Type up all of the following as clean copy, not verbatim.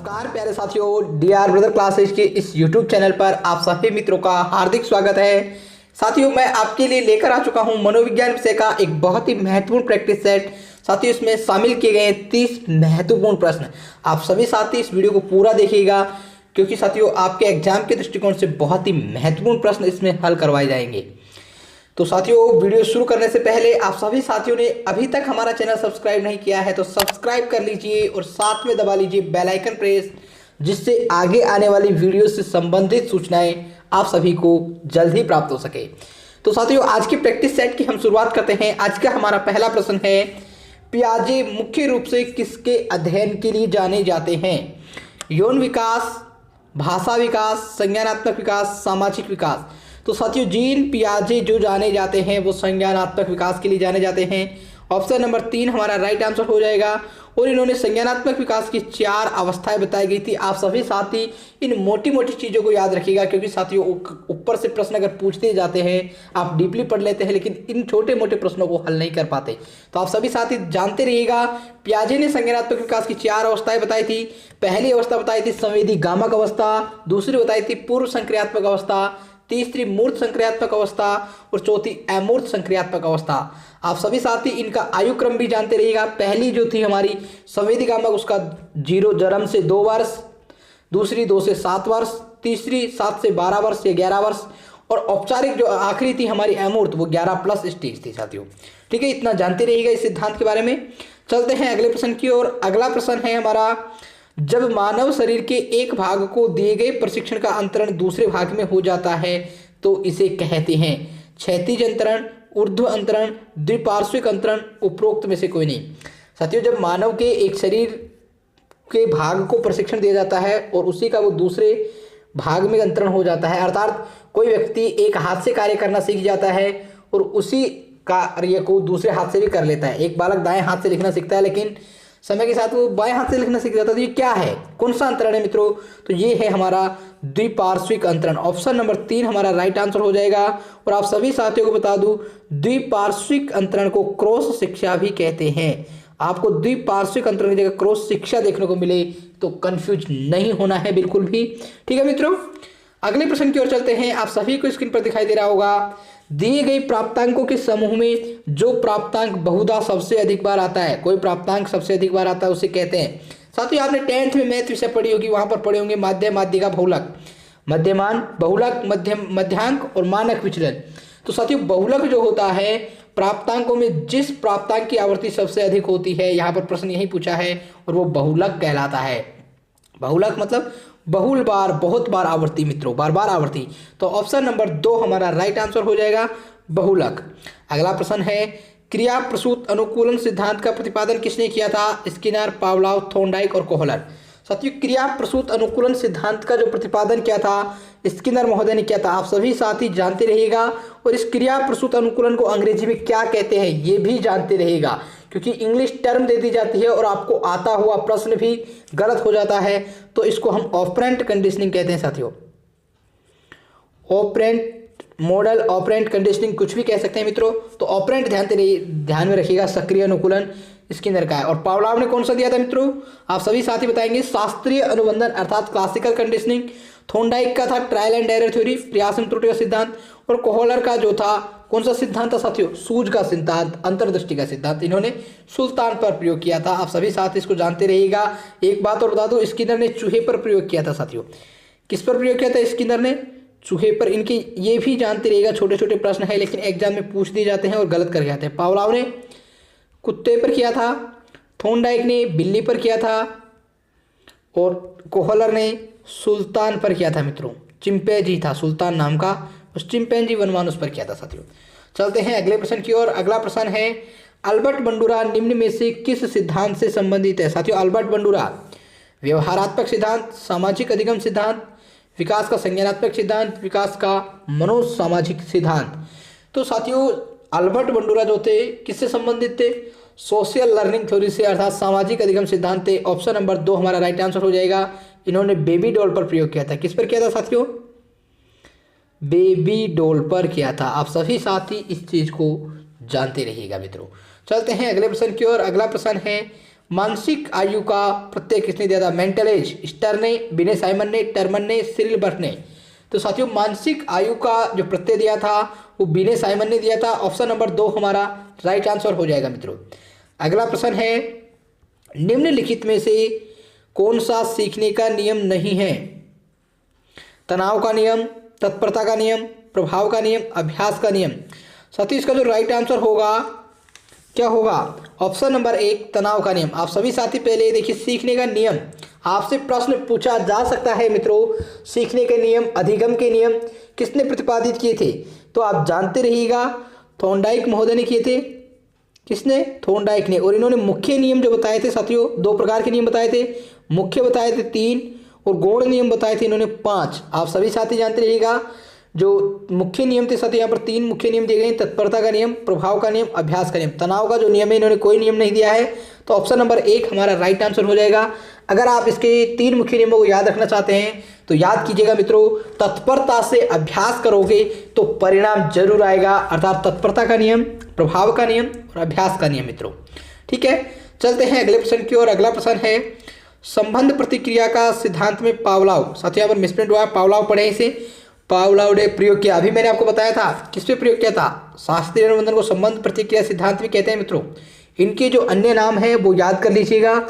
नमस्कार प्यारे साथियों, डीआर ब्रदर क्लासेस के इस यूट्यूब चैनल पर आप सभी मित्रों का हार्दिक स्वागत है। साथियों, मैं आपके लिए लेकर आ चुका हूं मनोविज्ञान विषय का एक बहुत ही महत्वपूर्ण प्रैक्टिस सेट। साथियों, इसमें शामिल किए गए 30 महत्वपूर्ण प्रश्न। आप सभी साथी इस वीडियो को पूरा देखिएगा, क्योंकि साथियों आपके एग्जाम के दृष्टिकोण से बहुत ही महत्वपूर्ण प्रश्न इसमें हल करवाए जाएंगे। तो साथियों, वीडियो शुरू करने से पहले आप सभी साथियों ने अभी तक हमारा चैनल सब्सक्राइब नहीं किया है तो सब्सक्राइब कर लीजिए और साथ में दबा लीजिए बेल आइकन प्रेस, जिससे आगे आने वाली वीडियो से संबंधित सूचनाएं आप सभी को जल्द ही प्राप्त हो सके। तो साथियों, आज की प्रैक्टिस सेट की हम शुरुआत करते हैं। आज का हमारा पहला प्रश्न है, पियाजे मुख्य रूप से किसके अध्ययन के लिए जाने जाते हैं? यौन विकास, भाषा विकास, संज्ञानात्मक विकास, सामाजिक विकास। तो साथियों, जीन पियाजे जो जाने जाते हैं वो संज्ञानात्मक विकास के लिए जाने जाते हैं। ऑप्शन नंबर 3 हमारा राइट आंसर हो जाएगा। और इन्होंने संज्ञानात्मक विकास की 4 अवस्थाएं बताई गई थी। आप सभी साथी इन मोटी मोटी चीज़ों को याद रखिएगा, क्योंकि साथियों ऊपर से प्रश्न अगर पूछते जाते हैं आप डीपली पढ़ लेते हैं, लेकिन इन छोटे मोटे प्रश्नों को हल नहीं कर पाते। तो आप सभी साथी जानते रहिएगा। पियाजे ने संज्ञानात्मक विकास की 4 अवस्थाएं बताई थी। पहली अवस्था बताई थी संवेदी गामक अवस्था, दूसरी बताई थी पूर्व संक्रियात्मक अवस्था, तीसरी मूर्त संक्रियात्मक अवस्था और चौथी अमूर्त संक्रियात्मक अवस्था। आप सभी साथी इनका आयु क्रम भी जानते रहिएगा। पहली जो थी हमारी संवेदी गामक, उसका 0 जन्म से 2 वर्ष, दूसरी 2 से 7 वर्ष, तीसरी 7 से 12 वर्ष या 11 वर्ष, और औपचारिक जो आखिरी थी हमारी अमूर्त, वो 11+ स्टेज थी साथियों। ठीक है, इतना जानते रहिएगा इस सिद्धांत के बारे में। चलते हैं अगले प्रश्न की ओर। अगला प्रश्न है हमारा, जब मानव शरीर के एक भाग को दिए गए प्रशिक्षण का अंतरण दूसरे भाग में हो जाता है तो इसे कहते हैं क्षैतिज अंतरण, ऊर्ध्व अंतरण, द्विपार्श्विक अंतरण, उपरोक्त में से कोई नहीं। साथियों, जब मानव के एक शरीर के भाग को प्रशिक्षण दिया जाता है और उसी का वो दूसरे भाग में अंतरण हो जाता है, अर्थात कोई व्यक्ति एक हाथ से कार्य करना सीख जाता है और उसी कार्य को दूसरे हाथ से भी कर लेता है। एक बालक दाएं हाथ से लिखना सीखता है, लेकिन समय के साथ वो बाएं हाथ से लिखना सीख जाता है। तो ये क्या है, कौन सा अंतरण है मित्रों? तो ये है हमारा द्विपार्श्विक अंतरण। ऑप्शन नंबर 3 हमारा राइट आंसर हो जाएगा। और आप सभी साथियों को बता दूं, द्विपार्श्विक अंतरण को क्रॉस शिक्षा भी कहते हैं। आपको द्विपार्श्विक अंतरण की जगह क्रॉस शिक्षा देखने को मिले तो कंफ्यूज नहीं होना है बिल्कुल भी। ठीक है मित्रों, अगले प्रश्न की ओर चलते हैं। आप सभी को स्क्रीन पर दिखाई दे रहा होगा, दिए गए प्राप्तांकों के समूह में जो प्राप्तांक बहुधा सबसे अधिक बार आता है, कोई प्राप्तांक सबसे अधिक बार आता है उसे कहते हैं। साथियों, आपने 10th में मैथ विषय पढ़ी होगी, वहां पर पढ़े होंगे माध्य, माध्यिका, बहुलक, मध्यमान, बहुलक, मध्यांक और मानक विचलन। तो साथियों, बहुलक जो होता है, प्राप्तांकों में जिस प्राप्तांक की आवृत्ति सबसे अधिक होती है, यहाँ पर प्रश्न यही पूछा है, और वो बहुलक कहलाता है। बहुलक मतलब बहुल बार, बहुत बार आवृत्ति मित्रों, बार बार आवृत्ति। तो ऑप्शन नंबर 2 हमारा राइट आंसर हो जाएगा, बहुलक। अगला प्रश्न है, क्रिया प्रसूत अनुकूलन सिद्धांत का प्रतिपादन किसने किया था? स्किनर, पावलोव, थॉर्नडाइक और कोहलर। साथियों, क्रिया प्रसूत अनुकूलन सिद्धांत का जो प्रतिपादन किया था स्किनर महोदय ने किया था। आप सभी साथी जानते रहिएगा। और इस क्रिया प्रसूत अनुकूलन को अंग्रेजी में क्या कहते हैं ये भी जानते रहिएगा, क्योंकि इंग्लिश टर्म दे दी जाती है और आपको आता हुआ प्रश्न भी गलत हो जाता है। तो इसको हम ऑपरेंट कंडीशनिंग कहते हैं साथियों। ऑपरेंट मॉडल, ऑपरेंट कंडीशनिंग, कुछ भी कह सकते हैं मित्रों। तो ऑपरेंट ध्यान में रखिएगा, सक्रिय अनुकूलन स्किनर का है। और पावलोव ने कौन सा दिया था मित्रों? आप सभी साथी बताएंगे, शास्त्रीय अनुबंधन अर्थात क्लासिकल कंडीशनिंग। थॉर्नडाइक का था ट्रायल एंड एरर थ्योरी, प्रयास एवं त्रुटि का सिद्धांत। और कोहलर का जो था, कौन सा सिद्धांत था साथियों? सूझ का सिद्धांत, अंतर्दृष्टि का सिद्धांत। इन्होंने सुल्तान पर प्रयोग किया था। आप सभी साथी इसको जानते रहिएगा। एक बात और बता दो, स्किनर ने चूहे पर प्रयोग किया था साथियों। किस पर प्रयोग किया था स्किनर ने? चूहे पर। इनके ये भी जानते रहिएगा, छोटे छोटे प्रश्न है लेकिन एग्जाम में पूछ दिए जाते हैं और गलत कर जाते हैं। पावलोव ने कुत्ते पर किया था, थॉर्नडाइक ने बिल्ली पर किया था, और कोहलर ने सुल्तान पर किया था मित्रों। चिंपैंजी था सुल्तान नाम का, उस चिंपैंजी वनमानुष पर किया था साथियों। चलते हैं अगले प्रश्न की ओर। अगला प्रश्न है, अल्बर्ट बंडूरा निम्न में से किस सिद्धांत से संबंधित है? साथियों, अल्बर्ट बंडूरा व्यवहारात्मक सिद्धांत, सामाजिक अधिगम सिद्धांत, विकास का संज्ञानात्मक सिद्धांत, विकास का मनोसामाजिक सिद्धांत। तो साथियों, अल्बर्ट बंडूरा जो थे किससे संबंधित थे? सोशल लर्निंग थ्योरी से, अर्थात सामाजिक अधिगम सिद्धांत थे। ऑप्शन नंबर 2 हमारा राइट आंसर हो जाएगा। इन्होंने बेबी डॉल पर प्रयोग किया था। किस पर किया था साथियों? बेबी डॉल पर किया था। आप सभी साथी इस चीज को जानते रहिएगा मित्रों। चलते हैं अगले प्रश्न की ओर। अगला प्रश्न है, मानसिक आयु का प्रत्यय किसने दिया था? मेंटल एज, स्टर ने, बिने साइमन ने, टर्मन ने, सिरिल बर्थ ने। तो साथियों मानसिक आयु का जो प्रत्यय दिया था वो बिने साइमन ने दिया था। ऑप्शन नंबर 2 हमारा राइट आंसर हो जाएगा मित्रों। अगला प्रश्न है, निम्नलिखित में से कौन सा सीखने का नियम नहीं है? तनाव का नियम, तत्परता का नियम, प्रभाव का नियम, अभ्यास का नियम। साथियों इसका जो राइट आंसर होगा क्या होगा? ऑप्शन नंबर 1 तनाव का नियम। आप सभी साथी पहले देखिए, सीखने का नियम आपसे प्रश्न पूछा जा सकता है मित्रों। सीखने के नियम, अधिगम के नियम किसने प्रतिपादित किए थे? तो आप जानते रहिएगा, थॉर्नडाइक महोदय ने किए थे। किसने? थॉर्नडाइक ने। और इन्होंने मुख्य नियम जो बताए थे साथियों, 2 प्रकार के नियम बताए थे। मुख्य बताए थे 3 और गौण नियम बताए थे इन्होंने 5। आप सभी साथी जानते रहिएगा, जो मुख्य नियम थे साथियों, यहाँ पर 3 मुख्य नियम दिए गए हैं। तत्परता का नियम, प्रभाव का नियम, अभ्यास का नियम। तनाव का जो नियम है इन्होंने कोई नियम नहीं दिया है। तो ऑप्शन नंबर 1 हमारा राइट आंसर हो जाएगा। अगर आप इसके 3 मुख्य नियमों को याद रखना चाहते हैं तो याद कीजिएगा मित्रों, तत्परता से अभ्यास करोगे तो परिणाम जरूर आएगा, अर्थात तत्परता का नियम, प्रभाव का नियम और अभ्यास का नियम मित्रों। ठीक है, चलते हैं अगले प्रश्न की ओर। अगला प्रश्न है, संबंध प्रतिक्रिया का सिद्धांत में पावलोव। साथियों यहाँ पर मिसप्रिंट हुआ, पावलोव पढ़े इसे। पावलोव ने प्रयोग किया, अभी मैंने आपको बताया था किस पे प्रयोग किया था? शास्त्रीय अनुबंधन को संबंध प्रतिक्रिया सिद्धांत भी कहते हैं मित्रों। इनके जो अन्य नाम है वो याद कर लीजिएगा,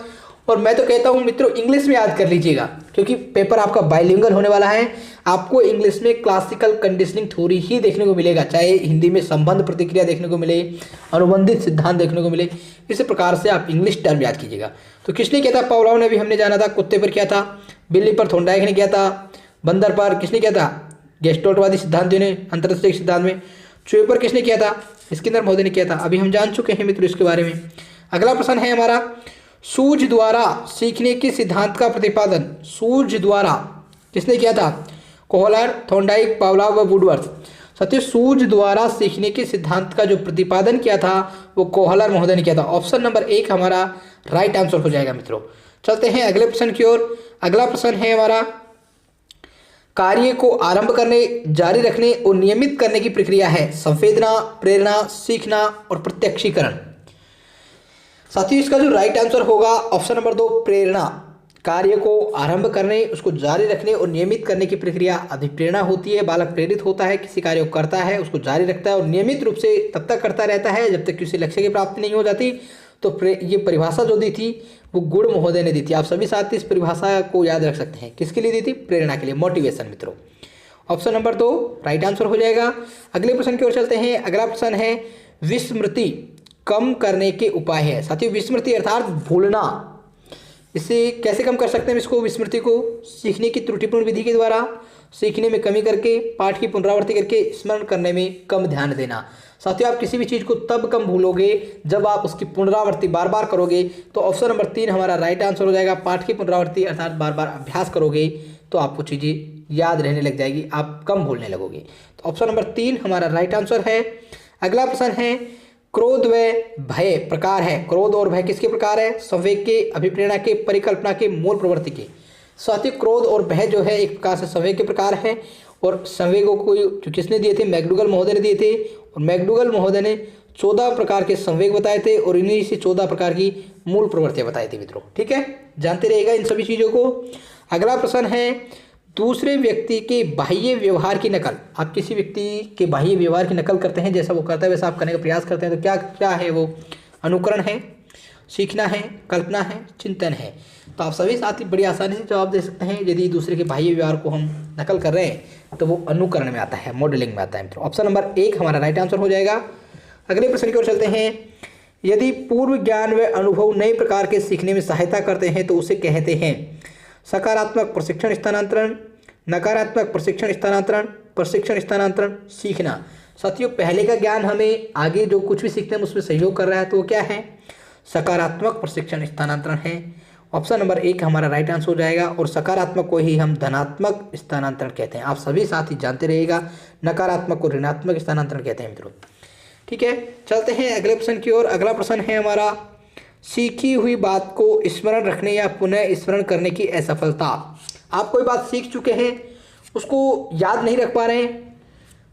और मैं तो कहता हूँ मित्रों इंग्लिश में याद कर लीजिएगा, क्योंकि पेपर आपका बाइलिंगुअल होने वाला है। आपको इंग्लिश में क्लासिकल कंडीशनिंग थ्योरी ही देखने को मिलेगा, चाहे हिंदी में संबंध प्रतिक्रिया देखने को मिले, अनुबंधित सिद्धांत देखने को मिले। इसी प्रकार से आप इंग्लिश टर्म याद कीजिएगा। तो किसने किया था? पावलोव ने, भी हमने जाना था। कुत्ते पर किया था, बिल्ली पर थॉर्नडाइक ने किया था, बंदर पर किसने किया था? गेस्टोल्टवादी सिद्धांत ने अंतरदृष्टि सिद्धांत में। चूहे पर किसने किया था? स्किनर महोदय ने किया था। अभी हम जान चुके हैं मित्रों इसके बारे में। अगला प्रश्न है हमारा, सूझ द्वारा सीखने के सिद्धांत का प्रतिपादन सूझ द्वारा किसने किया था? कोहलर, थॉर्नडाइक, पावलोव व वुडवर्थ। साथियों सूझ द्वारा सीखने के सिद्धांत का जो प्रतिपादन किया था वो कोहलर महोदय ने किया था। ऑप्शन नंबर 1 हमारा राइट आंसर हो जाएगा मित्रों। चलते हैं अगले प्रश्न की ओर। अगला प्रश्न है हमारा, कार्य को आरंभ करने, जारी रखने और नियमित करने की प्रक्रिया है संवेदना, प्रेरणा, सीखना और प्रत्यक्षीकरण। साथियों इसका जो राइट आंसर होगा ऑप्शन नंबर 2 प्रेरणा। कार्य को आरंभ करने, उसको जारी रखने और नियमित करने की प्रक्रिया अभिप्रेरणा होती है। बालक प्रेरित होता है, किसी कार्य को करता है, उसको जारी रखता है और नियमित रूप से तब तक करता रहता है जब तक किसी लक्ष्य की प्राप्ति नहीं हो जाती। तो ये परिभाषा जो दी थी वो गुण महोदय ने दी थी। आप सभी साथी इस परिभाषा को याद रख सकते हैं। किसके लिए दी थी? प्रेरणा के लिए, मोटिवेशन मित्रों। ऑप्शन नंबर 2 राइट आंसर हो जाएगा। अगले प्रश्न की ओर चलते हैं। अगला प्रश्न है, विस्मृति कम करने के उपाय है। साथियों विस्मृति अर्थात भूलना, इसे कैसे कम कर सकते हैं? इसको विस्मृति को सीखने की त्रुटिपूर्ण विधि के द्वारा, सीखने में कमी करके, पाठ की पुनरावृत्ति करके, स्मरण करने में कम ध्यान देना। साथियों आप किसी भी चीज़ को तब कम भूलोगे जब आप उसकी पुनरावृत्ति बार बार करोगे। तो ऑप्शन नंबर 3 हमारा राइट आंसर हो जाएगा। पाठ की पुनरावृत्ति अर्थात बार बार अभ्यास करोगे तो आपको चीज़ें याद रहने लग जाएगी, आप कम भूलने लगोगे। तो ऑप्शन नंबर 3 हमारा राइट आंसर है। अगला प्रश्न है, क्रोध व भय प्रकार है। क्रोध और भय किसके प्रकार है? संवेग के, अभिप्रेरणा के, परिकल्पना के, मूल प्रवृत्ति के। साथियों क्रोध और भय जो है एक प्रकार से संवेग के प्रकार है, और संवेगों को जो किसने दिए थे? मैकडूगल महोदय ने दिए थे। और मैकडूगल महोदय ने 14 प्रकार के संवेग बताए थे और इन्हीं से 14 प्रकार की मूल प्रवृत्तियां बताई थी मित्रों। ठीक है, जानते रहिएगा इन सभी चीज़ों को। अगला प्रश्न है, दूसरे व्यक्ति के बाह्य व्यवहार की नकल। आप किसी व्यक्ति के बाह्य व्यवहार की नकल करते हैं, जैसा वो करता है वैसा आप करने का प्रयास करते हैं, तो क्या क्या है वो? अनुकरण है, सीखना है, कल्पना है, चिंतन है। तो आप सभी साथी बड़ी आसानी से जवाब दे सकते हैं। यदि दूसरे के बाह्य व्यवहार को हम नकल कर रहे हैं तो वो अनुकरण में आता है, मॉडलिंग में आता है मित्रों। ऑप्शन नंबर 1 हमारा राइट आंसर हो जाएगा। अगले प्रश्न की ओर चलते हैं। यदि पूर्व ज्ञान व अनुभव नए प्रकार के सीखने में सहायता करते हैं तो उसे कहते हैं सकारात्मक प्रशिक्षण स्थानांतरण, नकारात्मक प्रशिक्षण स्थानांतरण, प्रशिक्षण स्थानांतरण, सीखना। साथियों पहले का ज्ञान हमें आगे जो कुछ भी सीखते हैं उसमें सहयोग कर रहा है, तो वो क्या है? सकारात्मक प्रशिक्षण स्थानांतरण है। ऑप्शन नंबर 1 हमारा राइट आंसर हो जाएगा। और सकारात्मक को ही हम धनात्मक स्थानांतरण कहते हैं। आप सभी साथी जानते रहिएगा, नकारात्मक को ऋणात्मक स्थानांतरण कहते हैं मित्रों। ठीक है, चलते हैं अगले प्रश्न की ओर। अगला प्रश्न है हमारा, सीखी हुई बात को स्मरण रखने या पुनः स्मरण करने की असफलता। आप कोई बात सीख चुके हैं, उसको याद नहीं रख पा रहे हैं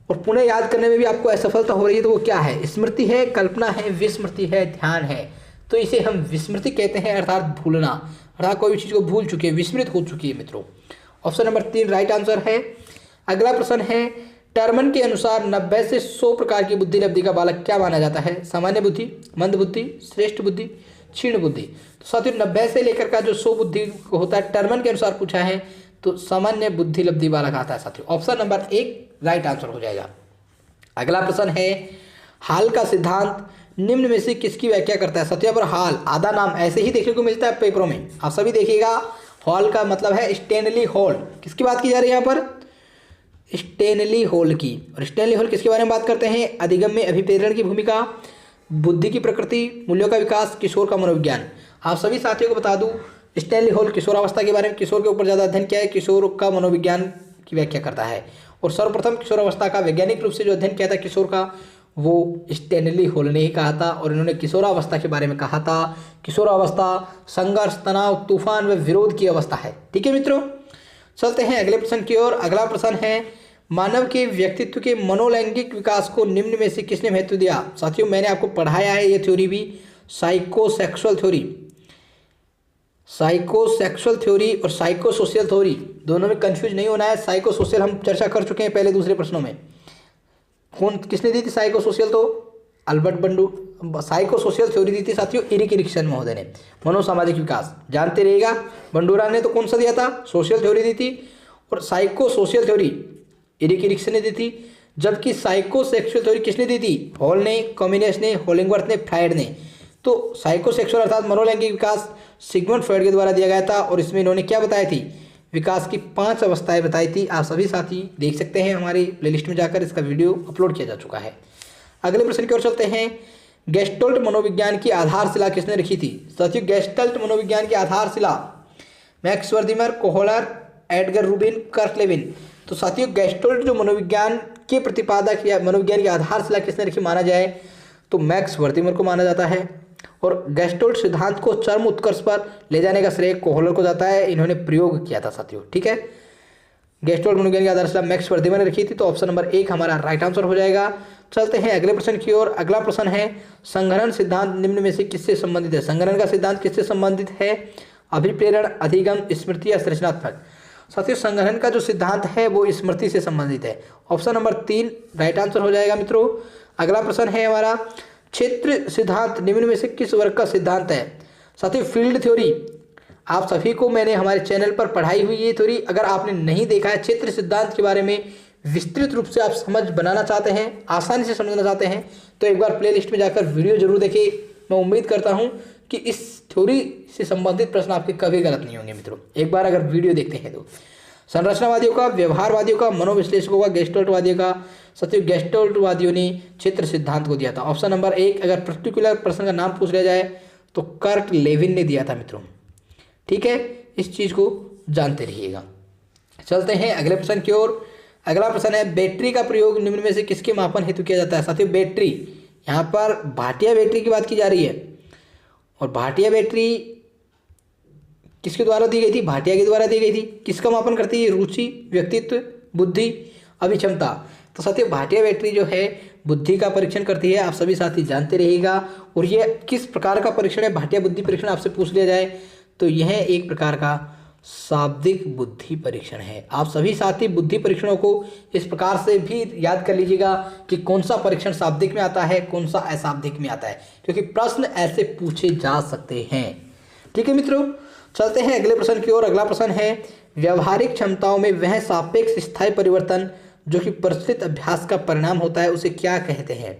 और पुनः याद करने में भी आपको असफलता हो रही है, तो वो क्या है? स्मृति है, कल्पना है, विस्मृति है, ध्यान है। तो इसे हम विस्मृति कहते हैं, अर्थात भूलना, अर्थात कोई भी चीज़ को भूल चुकी है, विस्मृत हो चुकी है मित्रों। ऑप्शन नंबर 3 राइट आंसर है। अगला प्रश्न है, टर्मन के अनुसार 90 से 100 प्रकार की बुद्धि लब्धि का बालक क्या माना जाता है? सामान्य बुद्धि, मंद बुद्धि, श्रेष्ठ बुद्धि, क्षीण बुद्धि। तो साथियों 90 से लेकर का जो 100 बुद्धि होता है टर्मन के अनुसार पूछा है, तो सामान्य बुद्धि लब्धि बालक आता है साथियों। ऑप्शन नंबर 1 राइट आंसर हो जाएगा। अगला प्रश्न है, हाल का सिद्धांत निम्न में से किसकी व्याख्या करता है? साथियों पर हाल आधा नाम ऐसे ही देखने को मिलता है पेपरों में, आप सभी देखिएगा। हॉल का मतलब है स्टैनली हॉल, किसकी बात की जा रही है यहाँ पर? स्टैनली हॉल की। और स्टैनली हॉल किसके बारे में बात करते हैं? अधिगम में अभिप्रेरण की भूमिका, बुद्धि की प्रकृति, मूल्यों का विकास, किशोर का मनोविज्ञान। आप सभी साथियों को बता दूं, स्टैनली हॉल किशोरावस्था के बारे में, किशोर के ऊपर ज़्यादा अध्ययन किया है, किशोर का मनोविज्ञान की व्याख्या करता है। और सर्वप्रथम किशोरावस्था का वैज्ञानिक रूप से जो अध्ययन किया था किशोर का, वो स्टैनली हॉल ने ही कहा था। और इन्होंने किशोरावस्था के बारे में कहा था, किशोरावस्था संघर्ष, तनाव, तूफान व विरोध की अवस्था है। ठीक है मित्रों, चलते हैं अगले प्रश्न की ओर। अगला प्रश्न है, मानव के व्यक्तित्व के मनोलैंगिक विकास को निम्न में से किसने महत्व दिया? साथियों मैंने आपको पढ़ाया है ये थ्योरी भी, साइकोसेक्सुअल थ्योरी। साइकोसेक्सुअल थ्योरी और साइकोसोशियल थ्योरी दोनों में कंफ्यूज नहीं होना है। साइकोसोशियल हम चर्चा कर चुके हैं पहले दूसरे प्रश्नों में। किसने दी थी साइकोसोशियल? तो अल्बर्ट बंडू। साइकोसोशियल थ्योरी दी थी साथियों इरिक एरिक्सन महोदय ने, मनोसामाजिक विकास, जानते रहिएगा। बंडूरा ने तो कौन सा दिया था? सोशियल थ्योरी दी थी। और साइकोसोशियल थ्योरी इरिक एरिक्सन ने दी थी। जबकि साइकोसेक्सुअल थ्योरी किसने दी थी? हॉल ने, कम्युनिस्ट ने, होलिंगवर्थ ने, फ्रायड ने। तो साइकोसेक्सुअल अर्थात मनोलैंगिक विकास सिगमंड फ्रॉयड के द्वारा दिया गया था। और इसमें इन्होंने क्या बताई थी? विकास की 5 अवस्थाएं बताई थी। आप सभी साथी देख सकते हैं, हमारी प्लेलिस्ट में जाकर इसका वीडियो अपलोड किया जा चुका है। अगले प्रश्न की ओर चलते हैं, गेस्टल्ट मनोविज्ञान की आधारशिला किसने रखी थी? साथियों गेस्टल्ट मनोविज्ञान की आधारशिला Max Wertheimer, Kohler, Edgar Rubin, Kurt Lewin. तो साथियों गेस्टल्ट जो मनोविज्ञान के प्रतिपादक या मनोविज्ञान की आधारशिला किसने रखी माना जाए, तो मैक्स वर्दिमर को माना जाता है। और गेस्टल्ट सिद्धांत को चरम उत्कर्ष पर ले जाने का श्रेय कोहलर को जाता है, इन्होंने प्रयोग किया था साथियों। ठीक है, गेस्टल्ट मनोविज्ञान की आधारशिला मैक्स वर्दिमर ने रखी थी, तो ऑप्शन नंबर 1 हमारा राइट आंसर हो जाएगा। चलते हैं अगले प्रश्न की ओर। अगला प्रश्न है, संघनन सिद्धांत निम्न में से किससे संबंधित है? संघनन का सिद्धांत किससे संबंधित है? अभिप्रेरण, अधिगम, स्मृति या सृजनात्मक। साथियों संघनन का जो सिद्धांत है वो स्मृति से संबंधित है। ऑप्शन नंबर 3 राइट आंसर हो जाएगा मित्रों। अगला प्रश्न है हमारा, क्षेत्र सिद्धांत निम्न में से किस वर्ग का सिद्धांत है? साथियों फील्ड थ्योरी, आप सभी को मैंने हमारे चैनल पर पढ़ाई हुई ये थ्योरी। अगर आपने नहीं देखा है, क्षेत्र सिद्धांत के बारे में विस्तृत रूप से आप समझ बनाना चाहते हैं, आसानी से समझना चाहते हैं, तो एक बार प्ले लिस्ट में जाकर वीडियो जरूर देखिए। मैं उम्मीद करता हूं कि इस थ्योरी से संबंधित प्रश्न आपके कभी गलत नहीं होंगे मित्रों, एक बार अगर वीडियो देखते हैं तो। संरचनावादियों का, व्यवहारवादियों का, मनोविश्लेषकों का, गेस्टल्टवादियों का। सत्य गेस्टल्टवादियों ने क्षेत्र सिद्धांत को दिया था। ऑप्शन नंबर 1 अगर पर्टिकुलर पर्सन का नाम पूछ लिया जाए तो कर्ट लेविन ने दिया था मित्रों। ठीक है, इस चीज़ को जानते रहिएगा। चलते हैं अगले प्रश्न की ओर। अगला प्रश्न है, बैटरी का प्रयोग निम्न में से किसके मापन हेतु किया जाता है? साथियों बैटरी, यहाँ पर भाटिया बैटरी की बात की जा रही है। और भाटिया बैटरी किसके द्वारा दी गई थी? भाटिया के द्वारा दी गई थी। किसका मापन करती है? रुचि, व्यक्तित्व, बुद्धि, अभिक्षमता। तो साथियों भाटिया बैटरी जो है बुद्धि का परीक्षण करती है, आप सभी साथी जानते रहिएगा। और ये किस प्रकार का परीक्षण है? भाटिया बुद्धि परीक्षण आपसे पूछ लिया जाए तो यह एक प्रकार का शाब्दिक बुद्धि परीक्षण है। आप सभी साथी बुद्धि परीक्षणों को इस प्रकार से भी याद कर लीजिएगा कि कौन सा परीक्षण शाब्दिक में आता है, कौन सा अशाब्दिक में आता है, क्योंकि प्रश्न ऐसे पूछे जा सकते हैं। ठीक है मित्रों, चलते हैं अगले प्रश्न की ओर। अगला प्रश्न है, व्यवहारिक क्षमताओं में वह सापेक्ष स्थायी परिवर्तन जो कि प्रचलित अभ्यास का परिणाम होता है उसे क्या कहते हैं?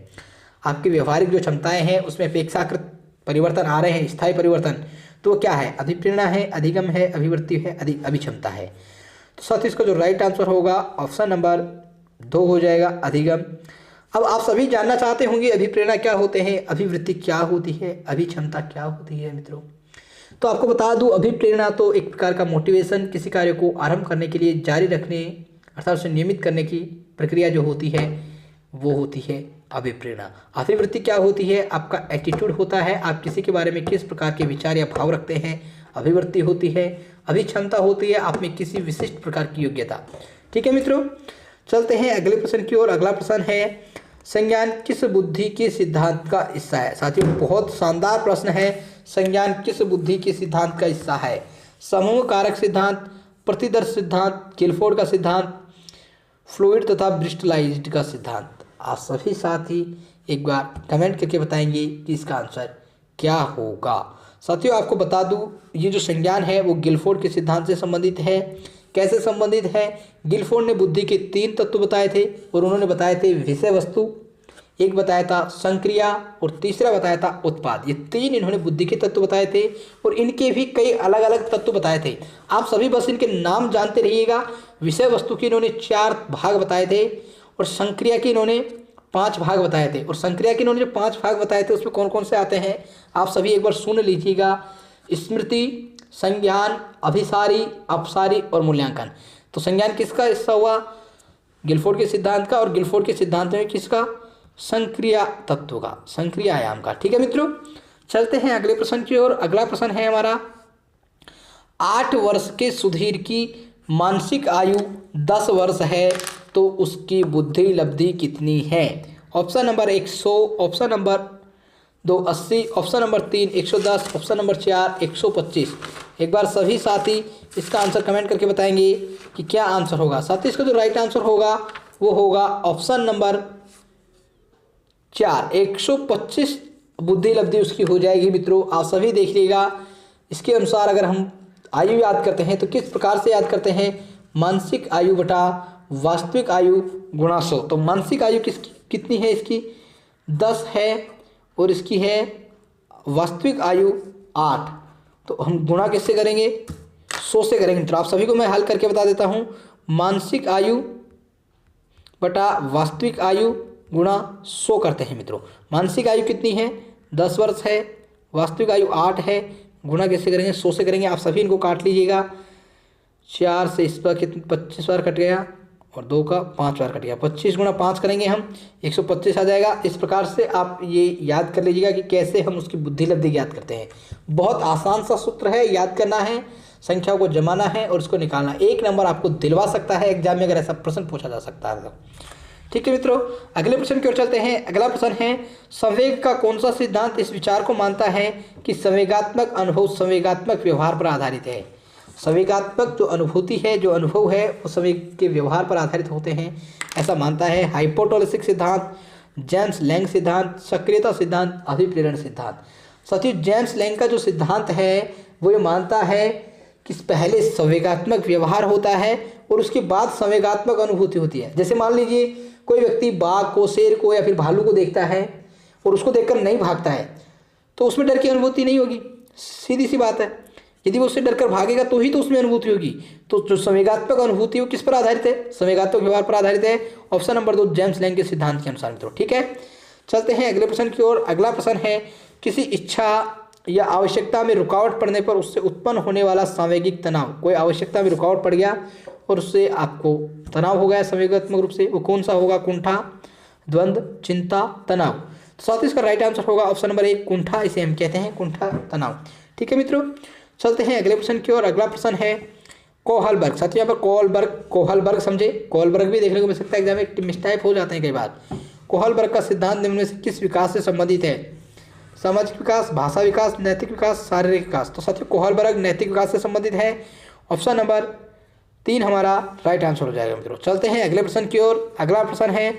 आपकी व्यवहारिक जो क्षमताएं हैं उसमें अपेक्षाकृत परिवर्तन आ रहे हैं, स्थायी परिवर्तन, तो क्या है? अधिप्रेरणा है, अधिगम है, अभिवृत्ति है, अभिक्षमता है। तो साथ ही इसका जो राइट आंसर होगा ऑप्शन नंबर 2 हो जाएगा, अधिगम। अब आप सभी जानना चाहते होंगे अभिप्रेरणा क्या होते हैं, अभिवृत्ति क्या होती है, अभिक्षमता क्या होती है मित्रों। तो आपको बता दूं, अभिप्रेरणा तो एक प्रकार का मोटिवेशन, किसी कार्य को आरंभ करने के लिए जारी रखने अर्थात उसे नियमित करने की प्रक्रिया जो होती है वो होती है अभिप्रेरणा। अभिवृत्ति क्या होती है? आपका एटीट्यूड होता है, आप किसी के बारे में किस प्रकार के विचार या भाव रखते हैं, अभिवृत्ति होती है। अभिक्षमता होती है आप में किसी विशिष्ट प्रकार की योग्यता। ठीक है मित्रों, चलते हैं अगले प्रश्न की ओर। अगला प्रश्न है, संज्ञान किस बुद्धि के सिद्धांत का हिस्सा है? साथियों बहुत शानदार प्रश्न है। संज्ञान किस बुद्धि के सिद्धांत का हिस्सा है? समूह कारक सिद्धांत, प्रतिदर्श सिद्धांत, गिलफोर्ड का सिद्धांत, फ्लूइड तथा ब्रिस्टलाइज्ड का सिद्धांत। आप सभी साथी एक बार कमेंट करके बताएंगे कि इसका आंसर क्या होगा। साथियों आपको बता दूं, ये जो संज्ञान है वो गिलफोर्ड के सिद्धांत से संबंधित है। कैसे संबंधित है? गिलफोर्ड ने बुद्धि के 3 तत्व बताए थे और उन्होंने बताए थे विषय वस्तु, एक बताया था संक्रिया और तीसरा बताया था उत्पाद। ये 3 इन्होंने बुद्धि के तत्व बताए थे और इनके भी कई अलग अलग तत्व बताए थे। आप सभी बस इनके नाम जानते रहिएगा। विषय वस्तु के इन्होंने 4 भाग बताए थे और संक्रिया के इन्होंने 5 भाग बताए थे। और संक्रिया के इन्होंने जो 5 भाग बताए थे उसमें कौन कौन से आते हैं आप सभी एक बार सुन लीजिएगा। स्मृति, संज्ञान, अभिसारी, अपसारी और मूल्यांकन। तो संज्ञान किसका हिस्सा हुआ? गिलफोर्ड के सिद्धांत का। और गिलफोर्ड के सिद्धांत में किसका? संक्रिया तत्व का, संक्रिया आयाम का। ठीक है मित्रों, चलते हैं अगले प्रश्न की ओर। अगला प्रश्न है हमारा, 8 वर्ष के सुधीर की मानसिक आयु 10 वर्ष है तो उसकी बुद्धि लब्धि कितनी है? Option number 100, option number 2 80, option number 3 110, option number 4 125। एक बार सभी साथी इसका आंसर कमेंट करके बताएंगे कि क्या आंसर होगा। साथी इसका जो राइट आंसर होगा वो होगा ऑप्शन नंबर 4 125 बुद्धि लब्धि उसकी हो जाएगी। मित्रों आप सभी देख लीजिएगा। इसके अनुसार अगर हम आयु याद करते हैं तो किस प्रकार से याद करते हैं? मानसिक आयु बटा वास्तविक आयु गुणा 100। तो मानसिक आयु कितनी है? इसकी 10 है और इसकी है वास्तविक आयु 8। तो हम गुणा किससे करेंगे? 100 से करेंगे। तो आप सभी को मैं हल करके बता देता हूँ। मानसिक आयु बटा वास्तविक आयु गुणा 100 करते हैं मित्रों। मानसिक आयु कितनी है? 10 वर्ष है, वास्तविक आयु 8 है। गुणा कैसे करेंगे? 100 से करेंगे। आप सभी इनको काट लीजिएगा। 4 से इस पर कितने 25 बार कट गया और 2 का 5 बार कट गया। 25 गुणा 5 करेंगे हम 125 आ जाएगा। इस प्रकार से आप ये याद कर लीजिएगा कि कैसे हम उसकी बुद्धि लब्धि याद करते हैं। बहुत आसान सा सूत्र है, याद करना है, संख्याओं को जमाना है और उसको निकालना। 1 नंबर आपको दिलवा सकता है एग्जाम में अगर ऐसा प्रश्न पूछा जा सकता है। ठीक है मित्रों, अगले प्रश्न की ओर चलते हैं। अगला प्रश्न है, संवेग का कौन सा सिद्धांत इस विचार को मानता है कि संवेगात्मक अनुभव संवेगात्मक व्यवहार पर आधारित है? संवेगात्मक जो अनुभूति है, जो अनुभव है, वो संवेग के व्यवहार पर आधारित होते हैं, ऐसा मानता है हाइपोटोलेसिक सिद्धांत, जेम्स लैंग सिद्धांत, सक्रियता सिद्धांत, अभिप्रेरण सिद्धांत। साथियों जेम्स लैंग का जो सिद्धांत है वो ये मानता है कि पहले संवेगात्मक व्यवहार होता है और उसके बाद संवेगात्मक अनुभूति होती है। जैसे मान लीजिए कोई व्यक्ति बाघ को, शेर को या फिर भालू को देखता है और उसको देखकर नहीं भागता है तो उसमें डर की अनुभूति नहीं होगी, सीधी सी बात है। यदि वो उससे डरकर भागेगा तो ही तो उसमें अनुभूति होगी। तो जो संवेगात्मक अनुभूति है वो किस पर आधारित है? संवेगात्मक व्यवहार पर आधारित है। ऑप्शन नंबर 2 जेम्स लैंग के सिद्धांत के अनुसार मित्रों। ठीक है, चलते हैं अगले प्रश्न की ओर। अगला प्रश्न है, किसी इच्छा या आवश्यकता में रुकावट पड़ने पर उससे उत्पन्न होने वाला सांवेगिक तनाव। कोई आवश्यकता में रुकावट पड़ गया और उससे आपको तनाव हो गया संवेगात्मक रूप से, वो कौन सा होगा? कुंठा, द्वंद्व, चिंता, तनाव। तो साथ ही इसका राइट आंसर होगा ऑप्शन नंबर 1 कुंठा। इसे हम कहते हैं कुंठा तनाव। ठीक है मित्रों, चलते हैं अगले प्रश्न की ओर। अगला प्रश्न है कोहलबर्ग। साथियों यहाँ पर कोहलबर्ग समझे, कोहलबर्ग भी देखने को मिल सकता है एग्जाम में, मिसटाइप हो जाते हैं कई बार। कोहलबर्ग का सिद्धांत निम्न में से किस विकास से संबंधित है? सामाजिक विकास, भाषा विकास, नैतिक विकास, शारीरिक विकास। तो साथियों कोहलबर्ग नैतिक विकास से संबंधित है। ऑप्शन नंबर 3 हमारा राइट आंसर हो जाएगा मित्रों। चलते हैं अगले प्रश्न की ओर। अगला प्रश्न है,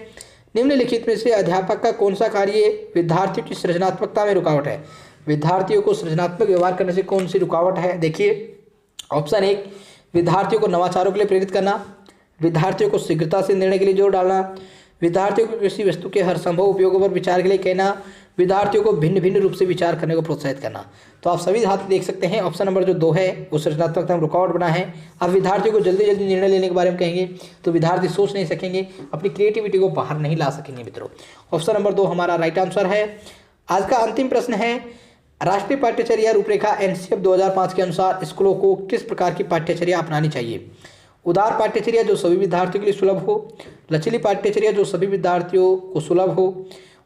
निम्नलिखित में से अध्यापक का कौन सा कार्य विद्यार्थियों की सृजनात्मकता में रुकावट है? विद्यार्थियों को सृजनात्मक व्यवहार करने से कौन सी रुकावट है? देखिए, ऑप्शन 1 विद्यार्थियों को नवाचारों के लिए प्रेरित करना, विद्यार्थियों को शीघ्रता से निर्णय के लिए जोर डालना, विद्यार्थियों को किसी वस्तु के हर संभव उपयोगों पर विचार के लिए कहना, विद्यार्थियों को भिन्न भिन्न रूप से विचार करने को प्रोत्साहित करना। तो आप सभी हाथ देख सकते हैं ऑप्शन नंबर जो 2 है वो सृजनात्मकता में रुकावट बना है। अब विद्यार्थियों को जल्दी जल्दी निर्णय लेने के बारे में कहेंगे तो विद्यार्थी सोच नहीं सकेंगे, अपनी क्रिएटिविटी को बाहर नहीं ला सकेंगे मित्रों। ऑप्शन नंबर 2 हमारा राइट आंसर है। आज का अंतिम प्रश्न है, राष्ट्रीय पाठ्यचर्या रूपरेखा एनसीएफ 2005 के अनुसार स्कूलों को किस प्रकार की पाठ्यचर्या अपनानी चाहिए? उदार पाठ्यचर्या जो सभी विद्यार्थियों के लिए सुलभ हो, लचीली पाठ्यचर्या जो सभी विद्यार्थियों को सुलभ हो,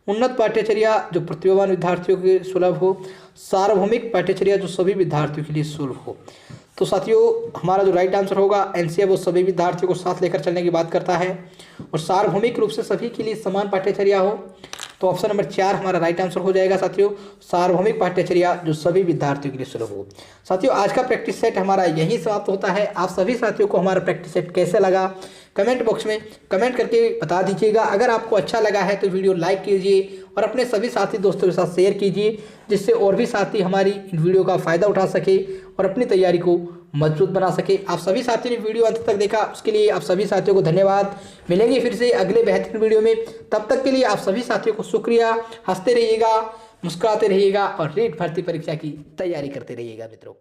उन्नत पाठ्यचर्या जो प्रतिभावान विद्यार्थियों के सुलभ हो, सार्वभौमिक पाठ्यचर्या जो सभी विद्यार्थियों के लिए सुलभ हो। तो साथियों हमारा जो राइट आंसर होगा एनसीए वो सभी विद्यार्थियों को साथ लेकर चलने की बात करता है और सार्वभौमिक रूप से सभी के लिए समान पाठ्यचर्या हो। तो ऑप्शन नंबर 4 हमारा राइट आंसर हो जाएगा साथियों, सार्वभौमिक पाठ्यचर्या जो सभी विद्यार्थियों के लिए सुलभ हो। साथियों आज का प्रैक्टिस सेट हमारा यहीं समाप्त होता है। आप सभी साथियों को हमारा प्रैक्टिस सेट कैसे लगा कमेंट बॉक्स में कमेंट करके बता दीजिएगा। अगर आपको अच्छा लगा है तो वीडियो लाइक कीजिए और अपने सभी साथी दोस्तों के साथ शेयर कीजिए, जिससे और भी साथी हमारी इन वीडियो का फ़ायदा उठा सके और अपनी तैयारी को मजबूत बना सके। आप सभी साथियों ने वीडियो अंत तक देखा उसके लिए आप सभी साथियों को धन्यवाद। मिलेंगे फिर से अगले बेहतरीन वीडियो में, तब तक के लिए आप सभी साथियों को शुक्रिया। हंसते रहिएगा, मुस्कुराते रहिएगा और नीट भर्ती परीक्षा की तैयारी करते रहिएगा मित्रों।